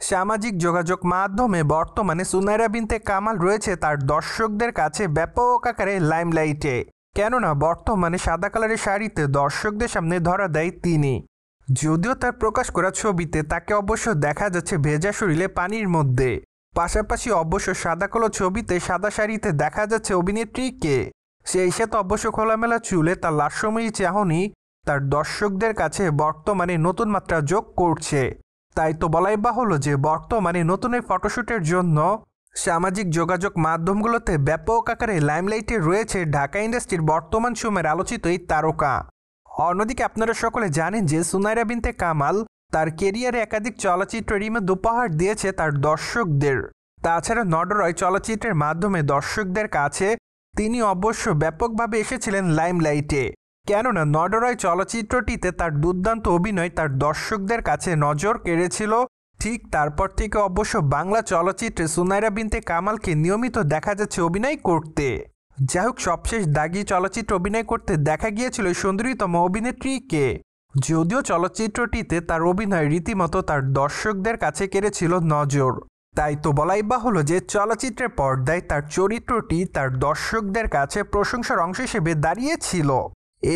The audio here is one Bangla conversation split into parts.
সামাজিক যোগাযোগ মাধ্যমে বর্তমানে সুনাইরা বিনতে কামাল রয়েছে তার দর্শকদের কাছে ব্যাপক আকারে লাইমলাইটে। কেননা বর্তমানে সাদা কালারের শাড়িতে দর্শকদের সামনে ধরা দেয় তিনি। যদিও তার প্রকাশ করা ছবিতে তাকে অবশ্য দেখা যাচ্ছে ভেজা শরীরে পানির মধ্যে, পাশাপাশি অবশ্য সাদা কালো ছবিতে সাদা শাড়িতে দেখা যাচ্ছে অভিনেত্রীকে। সেই সাথে অবশ্য খোলামেলা চুলে তার লাস্যময়ী চাহনি তার দর্শকদের কাছে বর্তমানে নতুন মাত্রা যোগ করছে। তাই তো বলাই বাহুল্য যে বর্তমানে নতুন এই ফটোশ্যুটের জন্য সামাজিক যোগাযোগ মাধ্যমগুলোতে ব্যাপক আকারে লাইমলাইটে রয়েছে ঢাকা ইন্ডাস্ট্রির বর্তমান সময়ের আলোচিত এই তারকা। অন্যদিকে আপনারা সকলে জানেন যে সুনাইরা বিনতে কামাল তার কেরিয়ারে একাধিক চলচ্চিত্র রিমেক উপহার দিয়েছে তার দর্শকদের। তাছাড়া নডরয় চলচ্চিত্রের মাধ্যমে দর্শকদের কাছে তিনি অবশ্য ব্যাপকভাবে এসেছিলেন লাইমলাইটে। কেননা নডরয় চলচ্চিত্রটিতে তার দুর্দান্ত অভিনয় তার দর্শকদের কাছে নজর কেড়েছিল। ঠিক তারপর থেকে অবশ্য বাংলা চলচ্চিত্রে সুনাইরা বিনতে কামালকে নিয়মিত দেখা যাচ্ছে অভিনয় করতে। যাই হোক, সবশেষ দাগি চলচ্চিত্র অভিনয় করতে দেখা গিয়েছিল সুন্দরীতম অভিনেত্রীকে। যদিও চলচ্চিত্রটিতে তার অভিনয় রীতিমতো তার দর্শকদের কাছে কেড়েছিল নজর। তাই তো বলাই বাহুল্য যে চলচ্চিত্রের পর্দায় তার চরিত্রটি তার দর্শকদের কাছে প্রশংসার অংশ হিসেবে দাঁড়িয়েছিল।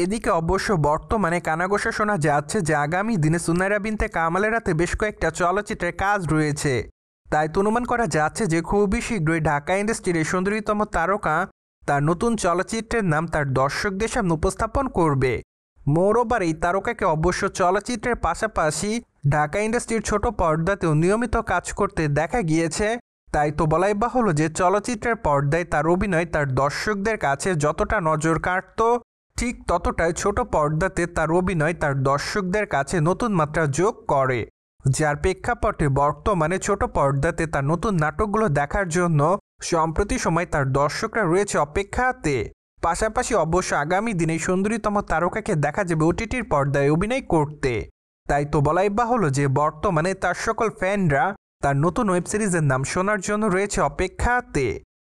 এদিকে অবশ্য বর্তমানে কানাঘোষা শোনা যাচ্ছে যে আগামী দিনে সুনাইরা বিনতে কামালের হাতে বেশ কয়েকটা চলচ্চিত্রের কাজ রয়েছে। তাই তো অনুমান করা যাচ্ছে যে খুবই শীঘ্রই ঢাকা ইন্ডাস্ট্রির সুন্দরীতম তারকা তার নতুন চলচ্চিত্রের নাম তার দর্শকদের সামনে উপস্থাপন করবে। মোরওভার এই তারকাকে অবশ্য চলচ্চিত্রের পাশাপাশি ঢাকা ইন্ডাস্ট্রির ছোট পর্দাতেও নিয়মিত কাজ করতে দেখা গিয়েছে। তাই তো বলাই বাহুল্য যে চলচ্চিত্রের পর্দায় তার অভিনয় তার দর্শকদের কাছে যতটা নজর কাড়ত, ঠিক ততটাই ছোট পর্দাতে তার অভিনয় তার দর্শকদের কাছে নতুন মাত্রা যোগ করে। যার প্রেক্ষাপটে বর্তমানে ছোট পর্দাতে তার নতুন নাটকগুলো দেখার জন্য সম্প্রতি সময় তার দর্শকরা রয়েছে অপেক্ষাতে। পাশাপাশি অবশ্য আগামী দিনে সুন্দরীতম তারকাকে দেখা যাবে ওটিটির পর্দায় অভিনয় করতে। তাই তো বলাই বাহুল্য যে বর্তমানে তার সকল ফ্যানরা তার নতুন ওয়েব সিরিজের নাম শোনার জন্য রয়েছে অপেক্ষাতে।